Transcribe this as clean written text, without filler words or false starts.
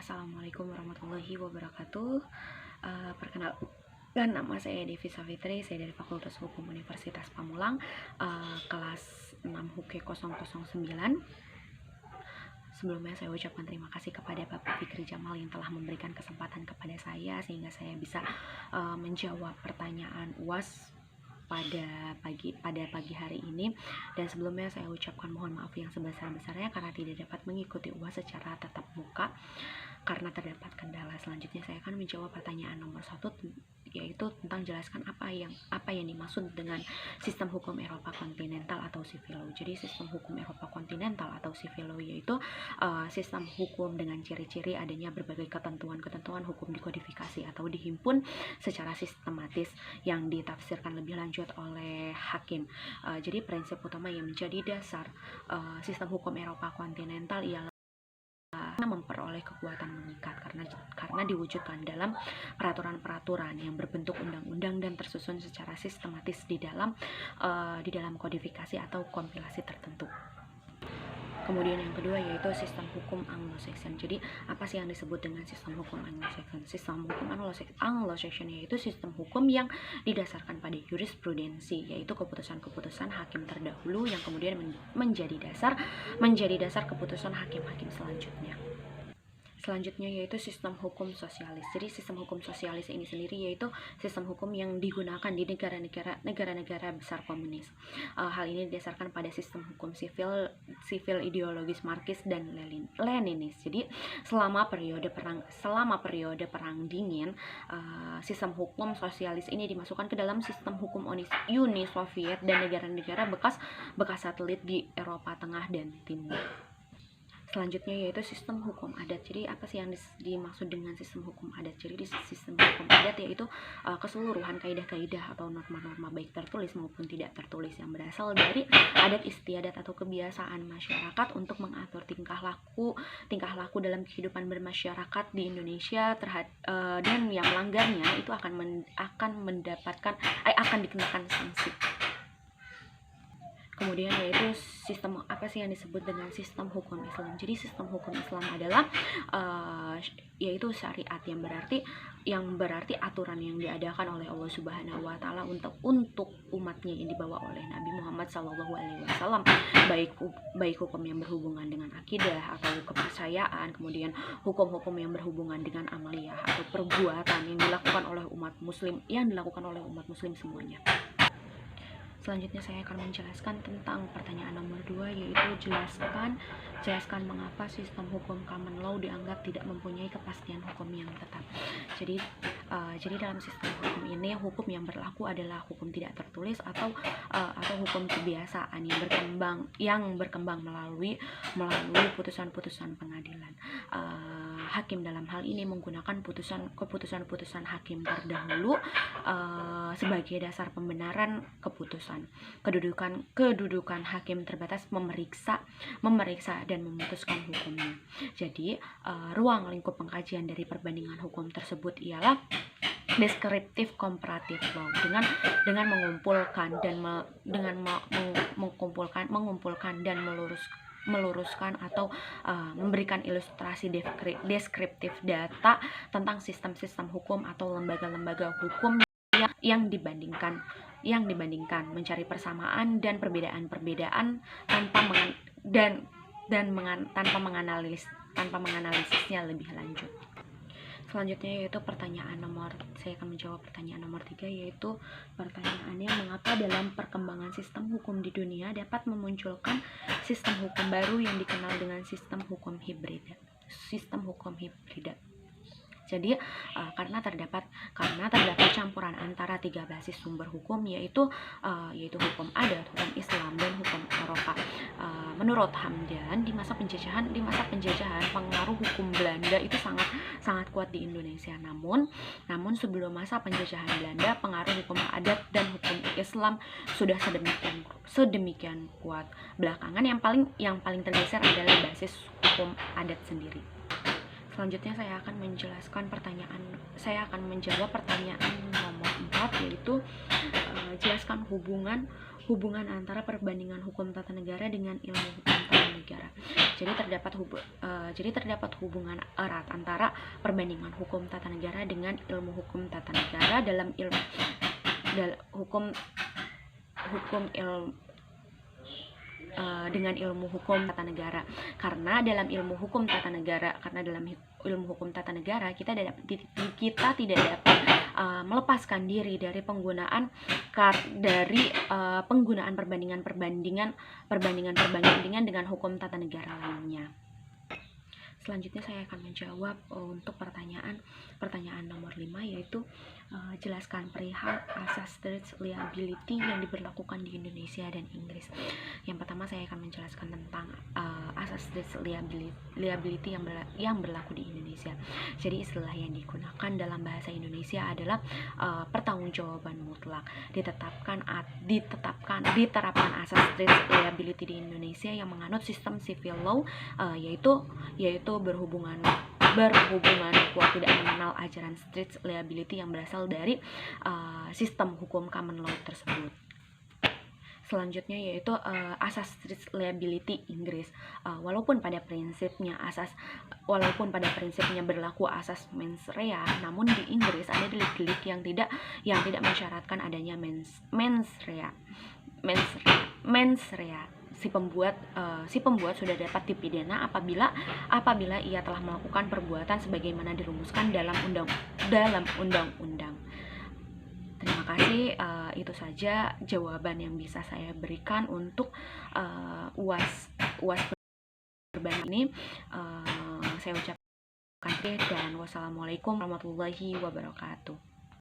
Assalamualaikum warahmatullahi wabarakatuh. Perkenalkan, nama saya Devi Savitri, saya dari Fakultas Hukum Universitas Pamulang, kelas 6 HUKE 009. Sebelumnya saya ucapkan terima kasih kepada Bapak Fikri Jamal yang telah memberikan kesempatan kepada saya sehingga saya bisa menjawab pertanyaan UAS pada pagi hari ini. Dan sebelumnya saya ucapkan mohon maaf yang sebesar-besarnya karena tidak dapat mengikuti UAS secara tatap muka karena terdapat kendala. Selanjutnya saya akan menjawab pertanyaan nomor 1, yaitu tentang jelaskan apa yang dimaksud dengan sistem hukum Eropa kontinental atau civil law. Jadi sistem hukum Eropa kontinental atau civil law yaitu sistem hukum dengan ciri-ciri adanya berbagai ketentuan hukum dikodifikasi atau dihimpun secara sistematis yang ditafsirkan lebih lanjut oleh hakim. Jadi prinsip utama yang menjadi dasar sistem hukum Eropa kontinental ialah memperoleh kekuatan mengikat karena diwujudkan dalam peraturan-peraturan yang berbentuk undang-undang dan tersusun secara sistematis di dalam kodifikasi atau kompilasi tertentu. Kemudian yang kedua yaitu sistem hukum Anglo-Saxon. Jadi apa sih yang disebut dengan sistem hukum Anglo-Saxon? Sistem hukum Anglo-Saxon yaitu sistem hukum yang didasarkan pada jurisprudensi, yaitu keputusan-keputusan hakim terdahulu yang kemudian menjadi dasar keputusan hakim-hakim selanjutnya. Selanjutnya yaitu sistem hukum sosialis. Jadi sistem hukum sosialis ini sendiri yaitu sistem hukum yang digunakan di negara-negara besar komunis. Hal ini didasarkan pada sistem hukum sivil ideologis Marxis dan Leninis. Jadi selama periode perang dingin, sistem hukum sosialis ini dimasukkan ke dalam sistem hukum Uni Soviet dan negara-negara bekas satelit di Eropa Tengah dan Timur. Selanjutnya yaitu sistem hukum adat. Jadi apa sih yang dimaksud dengan sistem hukum adat? Jadi di sistem hukum adat yaitu keseluruhan kaidah-kaidah atau norma-norma baik tertulis maupun tidak tertulis yang berasal dari adat istiadat atau kebiasaan masyarakat untuk mengatur tingkah laku dalam kehidupan bermasyarakat di Indonesia dan yang melanggarnya itu akan dikenakan sanksi. Kemudian yaitu sistem apa sih yang disebut dengan sistem hukum Islam. Jadi sistem hukum Islam adalah yaitu syariat yang berarti aturan yang diadakan oleh Allah Subhanahu wa taala untuk umatnya yang dibawa oleh Nabi Muhammad SAW, baik hukum yang berhubungan dengan akidah atau kepercayaan, kemudian hukum-hukum yang berhubungan dengan amaliyah atau perbuatan yang dilakukan oleh umat muslim semuanya. Selanjutnya saya akan menjelaskan tentang pertanyaan nomor 2, yaitu jelaskan mengapa sistem hukum common law dianggap tidak mempunyai kepastian hukum yang tetap. Jadi dalam sistem hukum ini hukum yang berlaku adalah hukum tidak tertulis atau hukum kebiasaan yang berkembang melalui putusan-putusan pengadilan. Hakim dalam hal ini menggunakan keputusan hakim terdahulu sebagai dasar pembenaran keputusan. Kedudukan hakim terbatas memeriksa dan memutuskan hukumnya. Jadi ruang lingkup pengkajian dari perbandingan hukum tersebut ialah deskriptif komparatif law dengan mengumpulkan dan meluruskan atau memberikan ilustrasi deskriptif data tentang sistem-sistem hukum atau lembaga-lembaga hukum yang dibandingkan, mencari persamaan dan perbedaan tanpa menganalisisnya lebih lanjut. Selanjutnya yaitu saya akan menjawab pertanyaan nomor 3, yaitu pertanyaannya mengapa dalam perkembangan sistem hukum di dunia dapat memunculkan sistem hukum baru yang dikenal dengan sistem hukum hibrida. Jadi karena terdapat campuran antara 3 basis sumber hukum yaitu hukum adat, hukum Islam dan hukum Eropa. Menurut Hamdan, di masa penjajahan pengaruh hukum Belanda itu sangat kuat di Indonesia. Namun sebelum masa penjajahan Belanda, pengaruh hukum adat dan hukum Islam sudah sedemikian kuat. Belakangan yang paling tergeser adalah basis hukum adat sendiri. Selanjutnya saya akan menjawab pertanyaan nomor 4, yaitu jelaskan hubungan antara perbandingan hukum tata negara dengan ilmu hukum tata negara. negara. Jadi terdapat hubungan erat antara perbandingan hukum tata negara dengan ilmu hukum tata negara dalam dengan ilmu hukum tata negara. Karena dalam ilmu hukum tata negara kita tidak dapat melepaskan diri dari penggunaan perbandingan dengan hukum tata negara lainnya. Selanjutnya saya akan menjawab untuk pertanyaan nomor 5, yaitu jelaskan perihal asas street liability yang diberlakukan di Indonesia dan Inggris. Yang pertama saya akan menjelaskan tentang asas street liability yang berlaku di Indonesia. Jadi istilah yang digunakan dalam bahasa Indonesia adalah pertanggungjawaban mutlak. Diterapkan asas street liability di Indonesia yang menganut sistem civil law, yaitu berhubungan kuat tidak mengenal ajaran street liability yang berasal dari sistem hukum common law tersebut. Selanjutnya yaitu asas street liability Inggris. Walaupun pada prinsipnya berlaku asas mens rea, namun di Inggris ada delik-delik yang tidak mensyaratkan adanya mens rea. Si pembuat sudah dapat dipidana apabila ia telah melakukan perbuatan sebagaimana dirumuskan dalam undang-undang. Terima kasih, itu saja jawaban yang bisa saya berikan untuk UAS perubahan ini. Saya ucapkan dan wassalamualaikum warahmatullahi wabarakatuh.